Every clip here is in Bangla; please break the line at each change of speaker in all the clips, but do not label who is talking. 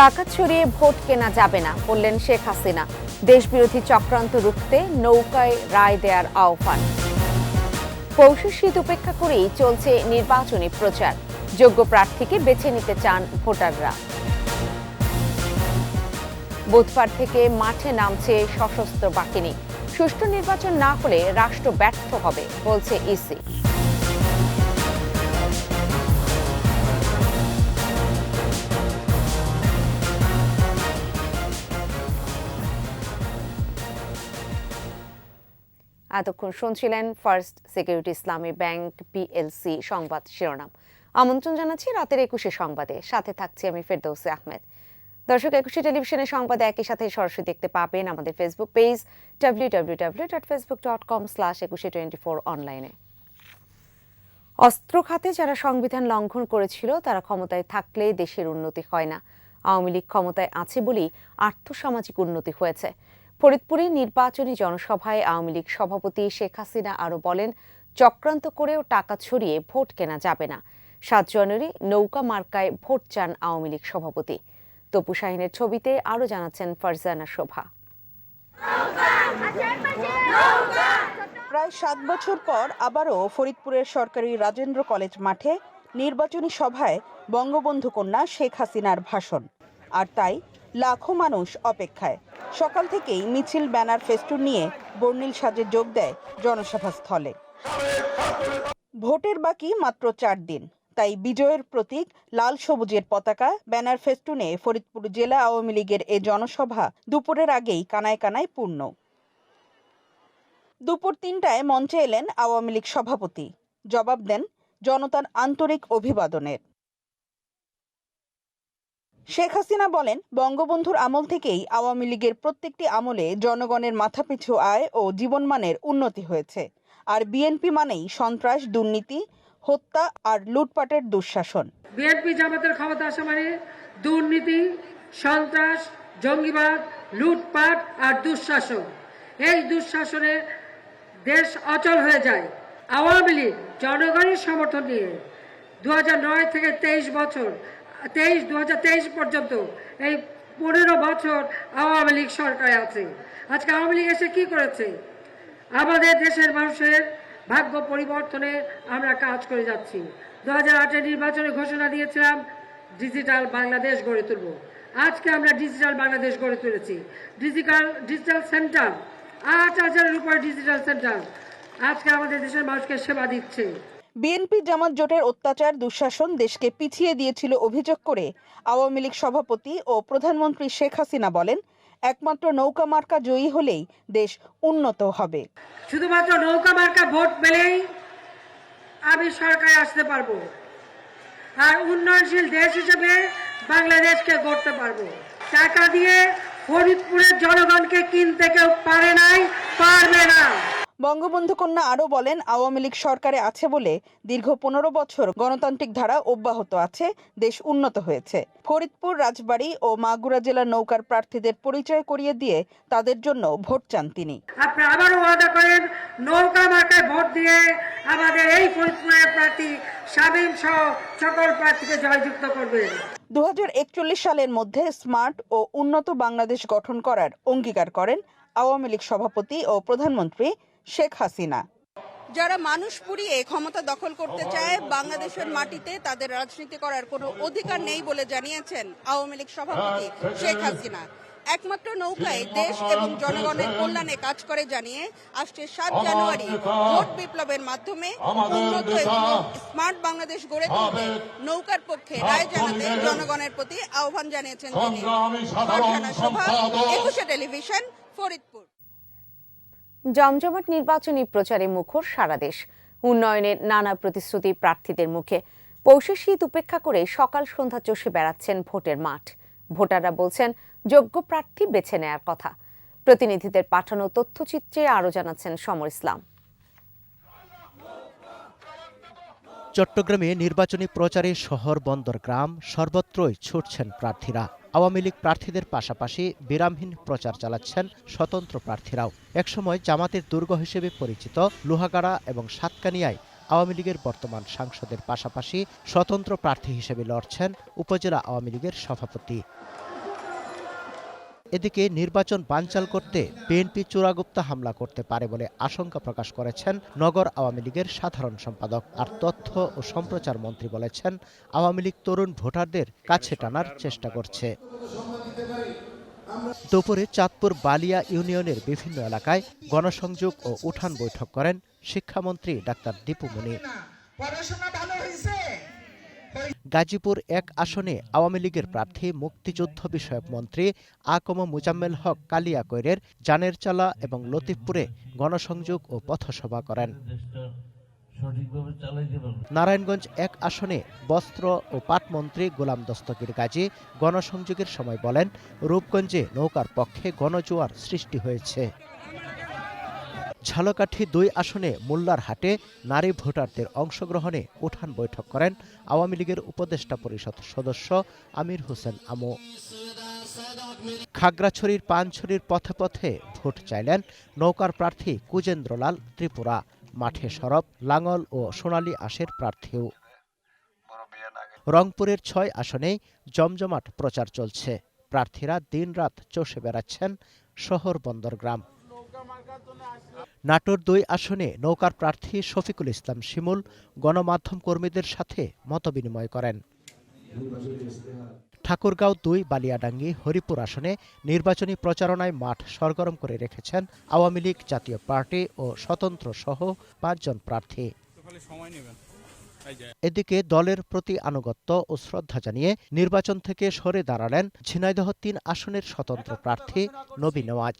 টাকা ছড়িয়ে ভোট কেনা যাবে না বললেন শেখ হাসিনা। দেশবিরোধী চক্রান্ত রুখতে নৌকায় রায় দেয়ার আহ্বান। পৌষের শীত উপেক্ষা করেই চলছে নির্বাচনী প্রচার। যোগ্য প্রার্থীকে বেছে নিতে চান ভোটাররা। বুধবার থেকে মাঠে নামছে সশস্ত্র বাহিনী। সুষ্ঠু নির্বাচন না হলে রাষ্ট্র ব্যর্থ হবে বলছে ইসি। এতক্ষণ শুনছিলেন ফার্স্ট সিকিউরিটি ইসলামী ব্যাংক পিএলসি সংবাদ শিরোনাম। আমন্ত্রণ জানাচ্ছি রাতের ২১ সংবাদে, সাথে থাকছি আমি ফেরদৌসী আহমেদ। দর্শক, ২১ টেলিভিশনের সংবাদ একই সাথে সরাসরি দেখতে পাবেন আমাদের ফেসবুক পেজ www.facebook.com/2124 অনলাইনে। অস্ত্র খাতে যারা সংবিধান লঙ্ঘন করেছিল তারা ক্ষমতায় থাকলে দেশের উন্নতি হয় না। আওয়ামী লীগ ক্ষমতায় আছে বলেই আর্থসামাজিক উন্নতি হয়েছে। ফরিদপুরে নির্বাচনী জনসভায় আওয়ামী লীগ সভাপতি শেখ হাসিনা আরও বলেন, চক্রান্ত করেও টাকা ছড়িয়ে ভোট কেনা যাবে না। ৭ জানুয়ারি নৌকা মার্কায় ভোট চান আওয়ামী লীগ সভাপতি। তপু শাহিনের ছবিতে আরও জানাচ্ছেন ফারজানা শোভা।
প্রায় ৭ বছর পর আবারও ফরিদপুরের সরকারি রাজেন্দ্র কলেজ মাঠে নির্বাচনী সভায় বঙ্গবন্ধু কন্যা শেখ হাসিনার ভাষণ। আর তাই লাখো মানুষ অপেক্ষায়। সকাল থেকেই মিছিল, ব্যানার, ফেস্টুন নিয়ে বর্ণিল সাজে যোগ দেয় জনসভাস্থলে। ভোটের বাকি মাত্র ৪ দিন, তাই বিজয়ের প্রতীক লাল সবুজের পতাকা, ব্যানার, ফেস্টুনে ফরিদপুর জেলা আওয়ামী লীগের এ জনসভা দুপুরের আগেই কানায় কানায় পূর্ণ। দুপুর ৩টায় মঞ্চে এলেন আওয়ামী লীগ সভাপতি। জবাব দেন জনতার আন্তরিক অভিবাদনের। শেখ হাসিনা বলেন, বঙ্গবন্ধুর আমল থেকেই আওয়ামী লীগের প্রত্যেকটি আমলে জনগণের মাথাপিছু আয় ও জীবনমানের উন্নতি হয়েছে। আর বিএনপি মানেই সন্ত্রাস, দুর্নীতি, হত্যা আর লুটপাটের দুঃশাসন।
বিএনপি জামাতের ক্ষমতা আসা মানে দুর্নীতি, সন্ত্রাস, জঙ্গিবাদ, লুটপাট আর দুঃশাসন। এই দুঃশাসনে দেশ অচল হয়ে যায়। আওয়ামী লীগ জনগণের সমর্থন নিয়ে 2009 থেকে 2023 পর্যন্ত এই 15 বছর আওয়ামী লীগ সরকারে আছে। আজকে আওয়ামী লীগ এসে কি করেছে? আমাদের দেশের মানুষের ভাগ্য পরিবর্তনে আমরা কাজ করে যাচ্ছি। 2008 নির্বাচনে ঘোষণা দিয়েছিলাম ডিজিটাল বাংলাদেশ গড়ে তুলব। আজকে আমরা ডিজিটাল বাংলাদেশ গড়ে তুলেছি। ডিজিটাল সেন্টার, 8,000-এর উপরে ডিজিটাল সেন্টার আজকে আমাদের দেশের মানুষকে সেবা দিচ্ছে।
বিএনপি জামাত জোটের অত্যাচার, দুঃশাসন দেশকে পিছিয়ে দিয়েছিল অভিযোগ করে আওয়ামী লীগ সভাপতি ও প্রধানমন্ত্রী শেখ হাসিনা বলেন, একমাত্র নৌকা মার্কা জয়ী হলেই দেশ উন্নত হবে।
শুধুমাত্র নৌকা মার্কা ভোট পেলেই আমি সরকারে আসতে পারবো আর উন্নয়নশীল দেশ হিসেবে বাংলাদেশকে গড়তে পারবো। টাকা দিয়ে ফরিদপুরের জনগণকে কিনতে কেউ পারে নাই, পারবে না।
বঙ্গবন্ধু কন্যা আরও বলেন, আওয়ামী লীগ সরকারে আছে বলে দীর্ঘ 15 বছর গণতান্ত্রিক ধারা অব্যাহত আছে, দেশ উন্নত হয়েছে। ফরিদপুর, রাজবাড়ী ও মাগুরা জেলার নৌকার প্রার্থীদের পরিচয় করিয়ে দিয়ে তাদের জন্য ভোট চান তিনি।
আপনারা আবারও ওয়াদা করেন নৌকা মার্কায় ভোট দিয়ে আমাদের এই ফরিদপুরের প্রার্থী শামীম সহ সকল প্রার্থীকে জয়যুক্ত করবেন।
2041 সালের মধ্যে স্মার্ট ও উন্নত বাংলাদেশ গঠন করার অঙ্গীকার করেন আওয়ামী লীগ সভাপতি ও প্রধানমন্ত্রী শেখ হাসিনা। যারা মানুষ পুড়িয়ে ক্ষমতা দখল করতে চায়, বাংলাদেশের মাটিতে তাদের রাজনীতি করার কোনো অধিকার নেই বলে জানিয়েছেন আওয়ামী লীগ সভাপতি শেখ হাসিনা। একমাত্র নৌকায় দেশ এবং জনগণের কল্যাণে কাজ করে জানিয়ে আসছে 7 জানুয়ারি ভোট বিপ্লবের মাধ্যমে উন্নত এবং স্মার্ট বাংলাদেশ গড়ে তুলতে নৌকার পক্ষে রায় জানাতে জনগণের প্রতি আহ্বান জানিয়েছেন তিনি। ফারজানা শোভা, ২১ টেলিভিশন, ফরিদপুর।
জমজমাট নির্বাচনী প্রচারে মুখর সারা দেশ। উন্নয়নের নানা প্রতিশ্রুতি প্রার্থীদের মুখে। পৌষের শীত উপেক্ষা করে সকাল সন্ধ্যা চষে বেড়াচ্ছেন ভোটের মাঠ। ভোটাররা বলছেন যোগ্য প্রার্থী বেছে নেয়ার কথা। প্রতিনিধিদের পাঠানো তথ্যচিত্রে আরও জানাচ্ছেন সমর ইসলাম।
চট্টগ্রামে নির্বাচনী প্রচারে শহর, বন্দর, গ্রাম সর্বত্রই ছুটছেন প্রার্থীরা। আওয়ামী লীগ প্রার্থীদের পাশাপাশি বিরামহীন প্রচার চালাচ্ছেন স্বতন্ত্র প্রার্থীরাও। একসময় জামাতের দুর্গ হিসেবে পরিচিত লোহাগাড়া এবং সাতকানিয়ায় আওয়ামী লীগের বর্তমান সাংসদের পাশাপাশি স্বতন্ত্র প্রার্থী হিসেবে লড়ছেন উপজেলা আওয়ামী লীগের সভাপতি। এদিকে নির্বাচন বানচাল করতে বিএনপি চোরাগুপ্তা হামলা করতে পারে বলে আশঙ্কা প্রকাশ করেছেন নগর আওয়ামী লীগের সাধারণ সম্পাদক। আর তথ্য ও সম্প্রচার মন্ত্রী বলেছেন, আওয়ামী লীগ তরুণ ভোটারদের কাছে টানার চেষ্টা করছে। দুপুরে চাঁদপুর বালিয়া ইউনিয়নের বিভিন্ন এলাকায় গণসংযোগ ও উঠান বৈঠক করেন শিক্ষামন্ত্রী ডাক্তার দীপু মনি। গাজীপুর ১ আসনে আওয়ামী লীগের প্রার্থী মুক্তিযুদ্ধ বিষয়ক মন্ত্রী আকম মুজাম্মেল হক কালিয়াকৈরের জানেরচালা এবং লতিফপুরে গণসংযোগ ও পথসভা করেন। নারায়ণগঞ্জ ১ আসনে বস্ত্র ও পাট মন্ত্রী গোলাম দস্তগীর গাজী গণসংযোগের সময় বলেন, রূপগঞ্জে নৌকার পক্ষে গণজোয়ার সৃষ্টি হয়েছে। ঝালকাঠি ২ আসনে মোল্লার হাটে নারী ভোটারদের অংশগ্রহণে উঠান বৈঠক করেন আওয়ামী লীগের উপদেষ্টা পরিষদ সদস্য আমির হোসেন আমু। খাগড়াছড়ির পানছড়ির পথে পথে ভোট চাইলেন নৌকার প্রার্থী কুজেন্দ্রলাল ত্রিপুরা। মাঠে সরব লাঙ্গল ও সোনালী আশের প্রার্থীও। রংপুরের ৬ আসনেই জমজমাট প্রচার চলছে। প্রার্থীরা দিনরাত চষে বেড়াচ্ছেন শহর বন্দর গ্রাম। নাটোর ২ আসনে নৌকার প্রার্থী শফিকুল ইসলাম শিমুল গণমাধ্যম কর্মীদের সাথে মতবিনিময় করেন। ঠাকুরগাঁও ২ বালিয়াডাঙ্গি হরিপুর আসনে নির্বাচনী প্রচারণায় মাঠ সরগরম করে রেখেছেন আওয়ামী লীগ, জাতীয় পার্টি ও স্বতন্ত্র সহ ৫ জন প্রার্থী। এদিকে দলের প্রতি আনুগত্য ও শ্রদ্ধা জানিয়ে নির্বাচন থেকে সরে দাঁড়ালেন ঝিনাইদহ ৩ আসনের স্বতন্ত্র প্রার্থী নবী নেওয়াজ।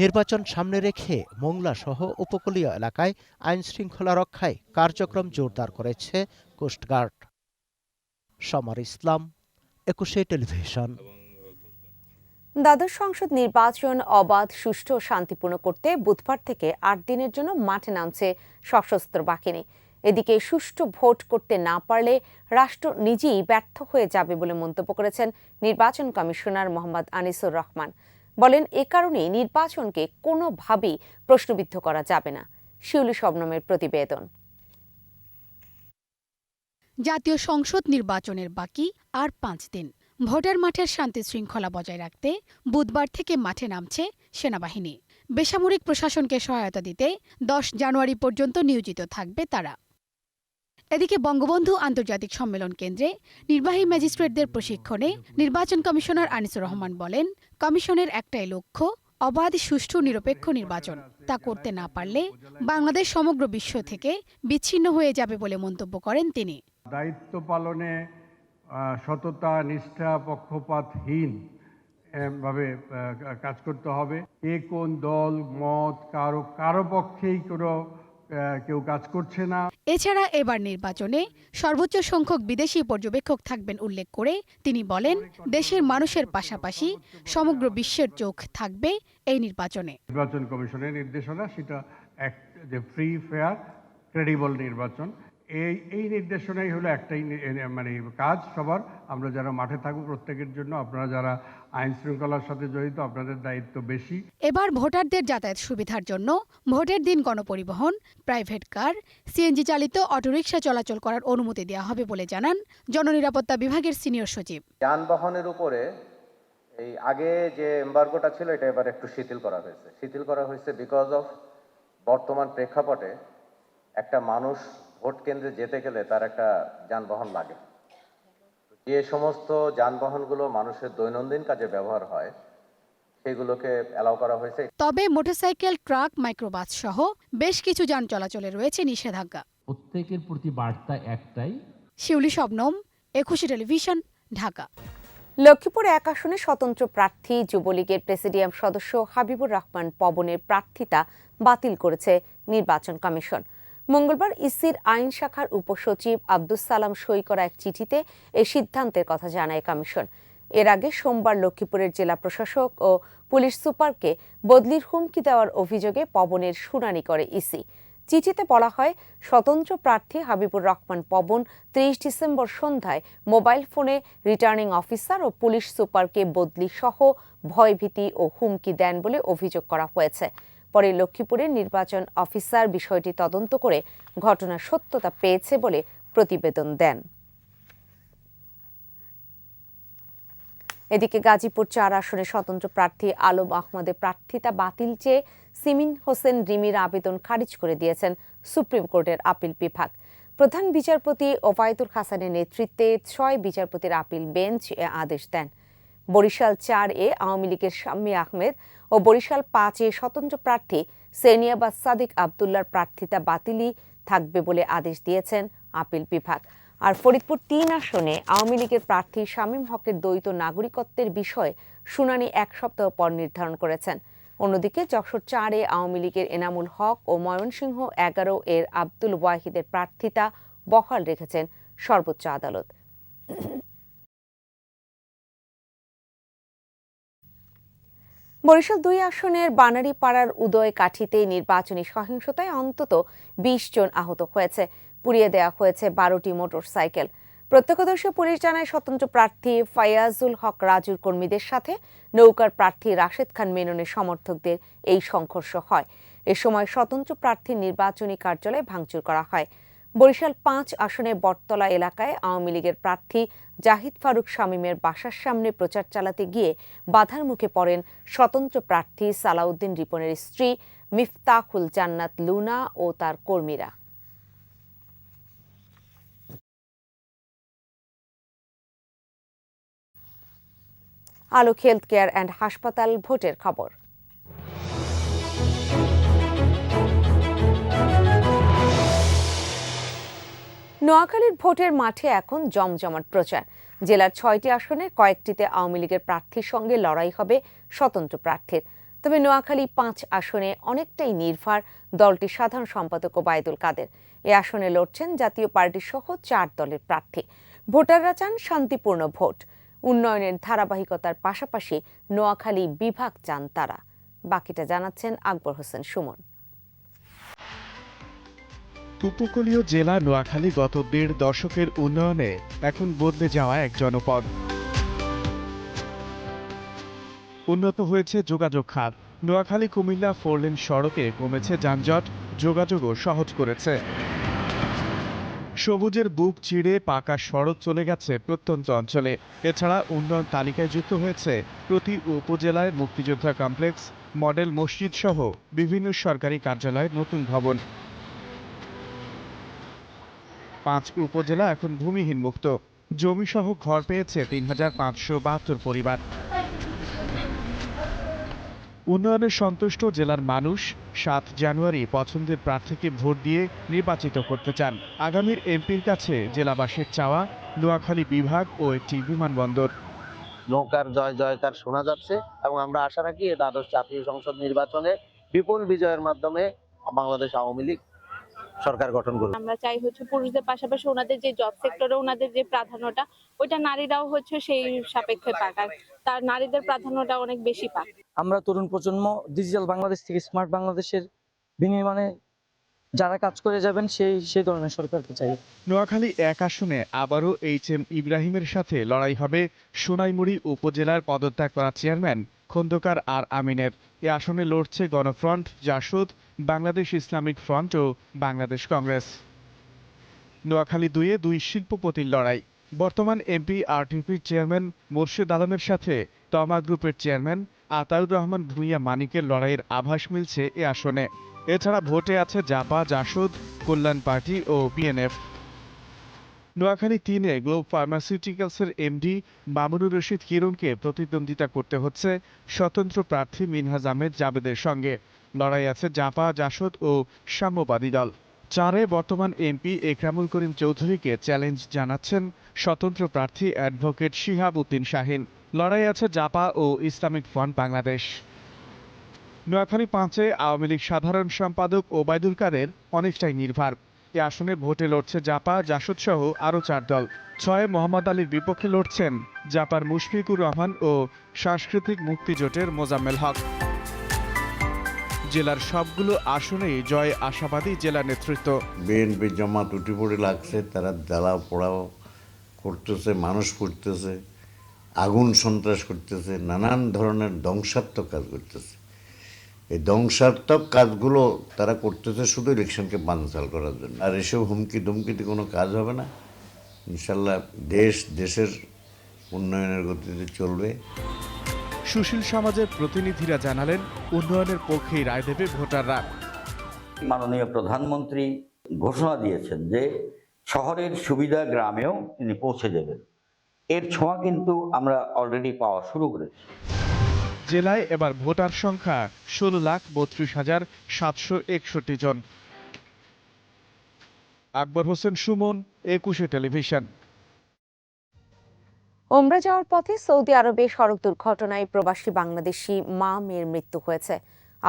নির্বাচন সামনে রেখে মোংলা সহ উপকূলীয় এলাকায় আইন শৃঙ্খলা রক্ষায় কার্যক্রম জোরদার করেছে কোস্টগার্ড। সমর ইসলাম, ২১ টেলিভিশন।
দ্বাদশ সংসদ নির্বাচন অবাধ, সুষ্ঠু ও শান্তিপূর্ণ করতে বুধবার থেকে ৮ দিনের জন্য মাঠে নামছে সশস্ত্র বাহিনী। এদিকে সুষ্ঠু ভোট করতে না পারলে রাষ্ট্র নিজেই ব্যর্থ হয়ে যাবে বলে মন্তব্য করেছেন নির্বাচন কমিশনার মোহাম্মদ আনিসুর রহমান। বলেন, এ কারণেই নির্বাচনকে কোনোভাবেই প্রশ্নবিদ্ধ করা যাবে না। শিউলি শবনমের প্রতিবেদন।
জাতীয় সংসদ নির্বাচনের বাকি আর ৫ দিন। ভোটের মাঠের শান্তি শৃঙ্খলা বজায় রাখতে বুধবার থেকে মাঠে নামছে সেনাবাহিনী। বেসামরিক প্রশাসনকে সহায়তা দিতে ১০ জানুয়ারি পর্যন্ত নিয়োজিত থাকবে তারা। এদিকে বঙ্গবন্ধু আন্তর্জাতিক সম্মেলন কেন্দ্রে নির্বাহী ম্যাজিস্ট্রেটদের প্রশিক্ষণে নির্বাচন কমিশনার আনিসুর রহমান বলেন, কমিশনের একটাই লক্ষ্য অবাধ, সুষ্ঠু, নিরপেক্ষ নির্বাচন। তা করতে না পারলে বাংলাদেশ সমগ্র বিশ্ব থেকে বিচ্ছিন্ন হয়ে যাবে বলে মন্তব্য করেন তিনি।
দায়িত্ব পালনে সততা, নিষ্ঠা, পক্ষপাতহীন ভাবে কাজ করতে হবে। কোন দল মত কারো পক্ষেই কেউ কাজ করছে না।
এছাড়া এবার নির্বাচনে সর্বোচ্চ সংখ্যক বিদেশি পর্যবেক্ষক থাকবেন উল্লেখ করে তিনি বলেন, দেশের মানুষের পাশাপাশি সমগ্র বিশ্বের চোখ থাকবে এই নির্বাচনে।
নির্বাচন কমিশনের নির্দেশনা সেটা যে ফ্রি, ফেয়ার, ক্রেডিবল নির্বাচন। এই নির্দেশনাই হলো একটাই কাজ সবার। আমরা যারা মাঠে থাকবো প্রত্যেকের জন্য, আপনারা যারা আইন শৃঙ্খলার সাথে জড়িত, আপনাদের দায়িত্ব বেশি।
এবার ভোটারদের যাতায়াত সুবিধার জন্য ভোটের দিন গণপরিবহন, প্রাইভেট কার, সিএনজি চালিত অটোরিকশা চলাচল করার অনুমতি দেওয়া হবে বলে জানান জননিরাপত্তা বিভাগের সিনিয়র সচিব।
যানবাহনের উপরে এই আগে যে এমবার্গোটা ছিল এটা এবার একটু শিথিল করা হয়েছে বিকজ অফ বর্তমান প্রেক্ষাপটে একটা মানুষ ভোট কেন্দ্রে যেতে গেলে তার একটা যানবাহন লাগে। যে সমস্ত যানবাহনগুলো মানুষের দৈনন্দিন কাজে ব্যবহার হয় সেগুলোকে অ্যালাউ করা হয়েছে।
তবে মোটরসাইকেল, ট্রাক, মাইক্রোবাস সহ বেশ কিছু যান চলাচলে রয়েছে নিষেধাজ্ঞা।
প্রত্যেকের প্রতি বার্তা একটাই।
শিউলি শবনম, ২১ টেলিভিশন, ঢাকা।
লক্ষ্মীপুর ১ আসনে স্বতন্ত্র প্রার্থী যুবলীগের প্রেসিডিয়াম সদস্য হাবিবুর রহমান পবনের প্রার্থিতা বাতিল করেছে নির্বাচন কমিশন। মঙ্গলবার ইসির আইন শাখার উপসচিব আব্দুস সালাম সই করা এক চিঠিতে এই সিদ্ধান্তের কথা জানায় কমিশন। এর আগে সোমবার লক্ষ্মীপুরের জেলা প্রশাসক ও পুলিশ সুপারকে বদলির হুমকি দেওয়ার অভিযোগে পবনের শুনানি করে ইসি। চিঠিতে বলা হয়, স্বতন্ত্র প্রার্থী হাবিবুর রহমান পবন ৩০ ডিসেম্বর সন্ধ্যায় মোবাইল ফোনে রিটার্নিং অফিসার ও পুলিশ সুপারকে বদলি সহ ভয়ভীতি ও হুমকি দেন বলে অভিযোগ করা হয়েছে। পরে লক্ষ্মীপুরের নির্বাচন অফিসার বিষয়টি তদন্ত করে ঘটনার সত্যতা পেয়েছে বলে প্রতিবেদন দেন। এদিকে গাজীপুর ৪ আসনে স্বতন্ত্র প্রার্থী আলম আহমদের প্রার্থিতা বাতিল চেয়ে সিমিন হোসেন রিমির আবেদন খারিজ করে দিয়েছেন সুপ্রিম কোর্টের আপিল বিভাগ। প্রধান বিচারপতি ওবায়দুল হাসানের নেতৃত্বে ৬ বিচারপতির আপিল বেঞ্চ এ আদেশ দেন। বরিশাল ৪-এ আওয়ামী লীগের শাম্মী আহমেদ ও বরিশাল ৫-এ স্বতন্ত্র প্রার্থী সেনিয়াবাদ সাদিক আবদুল্লার প্রার্থিতা বাতিলই থাকবে বলে আদেশ দিয়েছেন আপিল বিভাগ। আর ফরিদপুর ৩ আসনে আওয়ামী লীগের প্রার্থী শামীম হকের দ্বৈত নাগরিকত্বের বিষয়ে শুনানি ১ সপ্তাহ পর নির্ধারণ করেছেন। অন্যদিকে যশোর ৪-এ আওয়ামী লীগের এনামুল হক ও ময়মনসিংহ ১১-এর আব্দুল ওয়াহিদের প্রার্থিতা বহাল রেখেছেন সর্বোচ্চ আদালত। বরিশাল ২ আসনের বানারীপাড়ার উদয়কাঠিতে নির্বাচনী সহিংসতায় অন্তত ২০ জন আহত হয়েছে। পুড়িয়ে দেওয়া হয়েছে ১২টি মোটরসাইকেল। প্রত্যক্ষদর্শী পুলিশ জানায় স্বতন্ত্র প্রার্থী ফায়াজুল হক রাজুর কর্মীদের সাথে নৌকার প্রার্থী রাশেদ খান মেননের সমর্থকদের এই সংঘর্ষ হয়। এ সময় স্বতন্ত্র প্রার্থীর নির্বাচনী কার্যালয় ভাঙচুর করা হয়। বরিশাল ৫ আসনের বটতলা এলাকায় আওয়ামী লীগের প্রার্থী জাহিদ ফারুক শামীমের বাসার সামনে প্রচার চালাতে গিয়ে বাধার মুখে পড়েন স্বতন্ত্র প্রার্থী সালাউদ্দিন রিপনের স্ত্রী মিফতাহুল জান্নাত লুনা ও তার কর্মীরা। আলোক হেলথ কেয়ার অ্যান্ড হাসপাতাল ভোটের খবর। নোয়াখালীর ভোটের মাঠে এখন জমজমাট প্রচার। জেলার ৬টি আসনে কয়েকটিতে আওয়ামী লীগের প্রার্থীর সঙ্গে লড়াই হবে স্বতন্ত্র প্রার্থীর। তবে নোয়াখালী ৫ আসনে অনেকটাই নির্ভর দলটির সাধারণ সম্পাদক ওবায়দুল কাদের। এ আসনে লড়ছেন জাতীয় পার্টি সহ ৪ দলের প্রার্থী। ভোটাররা চান শান্তিপূর্ণ ভোট। উন্নয়নের ধারাবাহিকতার পাশাপাশি নোয়াখালী বিভাগ চান তারা। বাকিটা জানাচ্ছেন আকবর হোসেন সুমন।
উপকূলীয় জেলা নোয়াখালী গত ১.৫ দশকের উন্নয়নে এখন বদলে যাওয়া এক জনপদ। উন্নত হয়েছে যোগাযোগ খাত। নোয়াখালী কুমিল্লা 4 লেন সড়কে কমেছে যানজট, যোগাযোগও সহজ করেছে। সবুজের বুক চিড়ে পাকা সড়ক চলে গেছে প্রত্যন্ত অঞ্চলে। এছাড়া উন্নয়ন তালিকায় যুক্ত হয়েছে প্রতি উপজেলায় মুক্তিযোদ্ধা কমপ্লেক্স, মডেল মসজিদ সহ বিভিন্ন সরকারি কার্যালয়ের নতুন ভবন। ৫ উপজেলা এখন ভূমিহীন মুক্ত। জমিসহ ঘর পেয়েছে ৩,৫৭২ পরিবার। উন্নয়নে সন্তুষ্ট জেলার মানুষ ৭ জানুয়ারি পছন্দের প্রার্থীকে ভোট দিয়ে নির্বাচিত করতে চান। আগামীর এমপির কাছে জেলাবাসীর চাওয়া নোয়াখালী বিভাগ ও একটি বিমানবন্দর।
নৌকার জয় জয়কার শোনা যাচ্ছে এবং আমরা আশা রাখি দ্বাদশ জাতীয় সংসদ নির্বাচনে বিপুল বিজয়ের মাধ্যমে বাংলাদেশ আওয়ামী লীগ সরকার গঠন করবে।
আমরা চাই পুরুষদের পাশাপাশি ওনাদের যে জব সেক্টরে ওনাদের যে প্রাধান্যটা ওইটা নারীরাও সেই সাপেক্ষে পাক, আর তার নারীদের প্রাধান্যটা অনেক বেশি পাক।
আমরা তরুণ প্রজন্ম ডিজিটাল বাংলাদেশ থেকে স্মার্ট বাংলাদেশের বিনির্মাণে যারা কাজ করে যাবেন সেই ধরনের সরকারকে চাই।
নোয়াখালী ১ আসনে আবারও HM ইব্রাহিমের সাথে লড়াই হবে সোনাইমুড়ি উপজেলার পদত্যাগ করা চেয়ারম্যান খন্দকার আর আমিনের। এ আসনে লড়ছে গণফ্রন্ট, জাসদ, বাংলাদেশ ইসলামিক ফ্রন্ট ও বাংলাদেশ কংগ্রেস। নোয়াখালী ২-এ ২ শিল্পপতির লড়াই। বর্তমান এমপি আরটিপির চেয়ারম্যান মোর্শেদ আলমের সাথে তমা গ্রুপের চেয়ারম্যান আতাউর রহমান ভূঁইয়া মানিকের লড়াইয়ের আভাস মিলছে এ আসনে। এছাড়া ভোটে আছে জাপা, জাসদ, কল্যাণ পার্টি ও বিএনএফ। নোয়াখালী ৩-এ গ্লোব ফার্মাসিউটিক্যালসের এমডি মামুনুর রশিদ কিরণকে প্রতিদ্বন্দ্বিতা করতে হচ্ছে স্বতন্ত্র প্রার্থী মিনহাজ আহমেদ জাবেদের সঙ্গে। লড়াই আছে জাপা, জাসদ ও সাম্যবাদী দল। ৪-এ বর্তমান এমপি একরামুল করিম চৌধুরীকে চ্যালেঞ্জ জানাচ্ছেন স্বতন্ত্র প্রার্থী অ্যাডভোকেট শিহাব উদ্দিন শাহিন। লড়াই আছে জাপা ও ইসলামিক ফ্রন্ট বাংলাদেশ। নোয়াখালী ৫-এ আওয়ামী লীগ সাধারণ সম্পাদক ওবায়দুল কাদের অনেকটাই নির্ভর। এ আসনে ভোটে লড়ছে জাপা, জাসদ সহ আরও ৪ দল। ৬-এ মোহাম্মদ আলীর বিপক্ষে লড়ছেন জাপার মুশফিকুর রহমান ও সাংস্কৃতিক মুক্তিজোটের মোজাম্মেল হক। জেলার সবগুলো আসনেই জয় আশাবাদী জেলা নেতৃত্ব।
বিএনপি জামাত উঠে পড়ে লাগছে, তারা জ্বালা পোড়াও করতেছে, মানুষ করতেছে, আগুন সন্ত্রাস করতেছে, নানান ধরনের ধ্বংসাত্মক কাজ করতেছে। এই ধ্বংসাত্মক কাজগুলো তারা করতেছে শুধু ইলেকশনকে বানচাল করার জন্য। আর এসব হুমকি ধুমকিতে কোনো কাজ হবে না। ইনশাল্লাহ দেশের উন্নয়নের গতিতে চলবে।
সুশীল সমাজের প্রতিনিধিরা জানালেন উন্নয়নের পক্ষেই রায় দেবে ভোটাররা।
মাননীয় প্রধানমন্ত্রী ঘোষণা দিয়েছেন যে শহরের সুবিধা গ্রামেও তিনি পৌঁছে দেবেন। এর ছোঁয়া কিন্তু আমরা অলরেডি পাওয়া শুরু করেছি।
জেলায় এবার ভোটার সংখ্যা 16,32,761 জন। আকবর হোসেন সুমন, 21 টেলিভিশন।
ওমরা যাওয়ার পথে সৌদি আরবে সড়ক দুর্ঘটনায় প্রবাসী বাংলাদেশি মা মেয়ের মৃত্যু হয়েছে।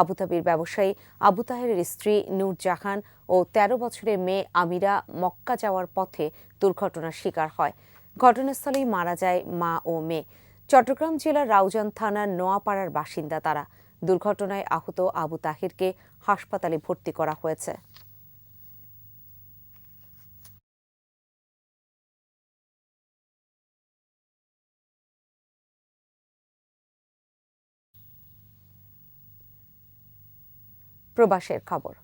আবুধাবির ব্যবসায়ী আবু তাহেরের স্ত্রী নূর জাহান ও ১৩ বছরের মেয়ে আমিরা মক্কা যাওয়ার পথে দুর্ঘটনার শিকার হয়। ঘটনাস্থলেই মারা যায় মা ও মেয়ে। চট্টগ্রাম জেলার রাউজান থানার নোয়াপাড়ার বাসিন্দা তারা। দুর্ঘটনায় আহত আবু তাহেরকে হাসপাতালে ভর্তি করা হয়েছে। প্রবাসের খবর।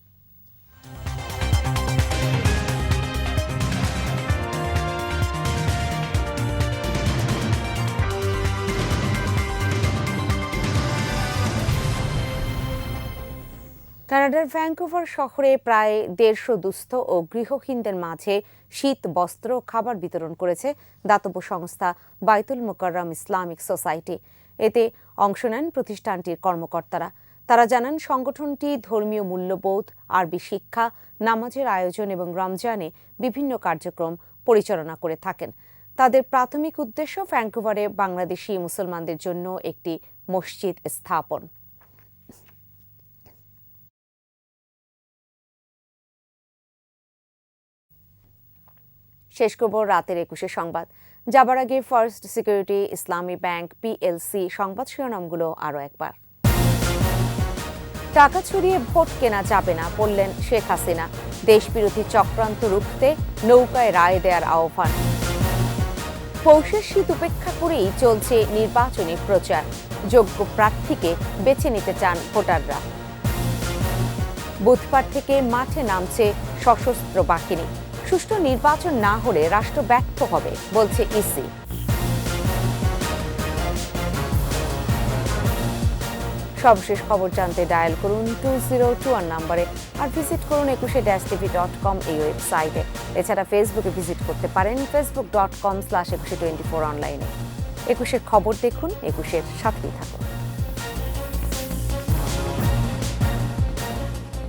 কানাডার ভ্যাঙ্কুভার শহরে প্রায় ১৫০ দুস্থ ও গৃহহীনদের মাঝে শীত, বস্ত্র ও খাবার বিতরণ করেছে দাতব্য সংস্থা বাইতুল মোকাররম ইসলামিক সোসাইটি। এতে অংশ নেন প্রতিষ্ঠানটির কর্মকর্তারা। তারা জানান, সংগঠনটি ধর্মীয় মূল্যবোধ, আরবি শিক্ষা, নামাজের আয়োজন এবং রমজানে বিভিন্ন কার্যক্রম পরিচালনা করে থাকেন। তাদের প্রাথমিক উদ্দেশ্য ভ্যাঙ্কুভারে বাংলাদেশি মুসলমানদের জন্য একটি মসজিদ স্থাপন। শেষ করব রাতের ২১ সংবাদ। যাবার আগে ফার্স্ট সিকিউরিটি ইসলামী ব্যাংক পিএলসি সংবাদ শিরোনামগুলো আরও একবার। টাকা ছড়িয়ে ভোট কেনা যাবে না, বললেন শেখ হাসিনা। দেশবিরোধী চক্রান্ত রুখতে নৌকায় রায় দেওয়ার আহ্বান। পৌষের শীত উপেক্ষা করেই চলছে নির্বাচনী প্রচার। যোগ্য প্রার্থীকে বেছে নিতে চান ভোটাররা। বুধবার থেকে মাঠে নামছে সশস্ত্র বাহিনী। সুষ্ঠু নির্বাচন না হলে রাষ্ট্র ব্যর্থ হবে, বলছে ইসি। সর্বশেষ খবর জানতে ডায়াল করুন 2021 নম্বরে আর ভিজিট করুন 21-tv.com এই ওয়েবসাইটে। এছাড়া ফেসবুকে ভিজিট করতে পারেন facebook.com/2124 অনলাইনে। 21-এর খবর দেখুন, 21-এর সাথেই থাকুন।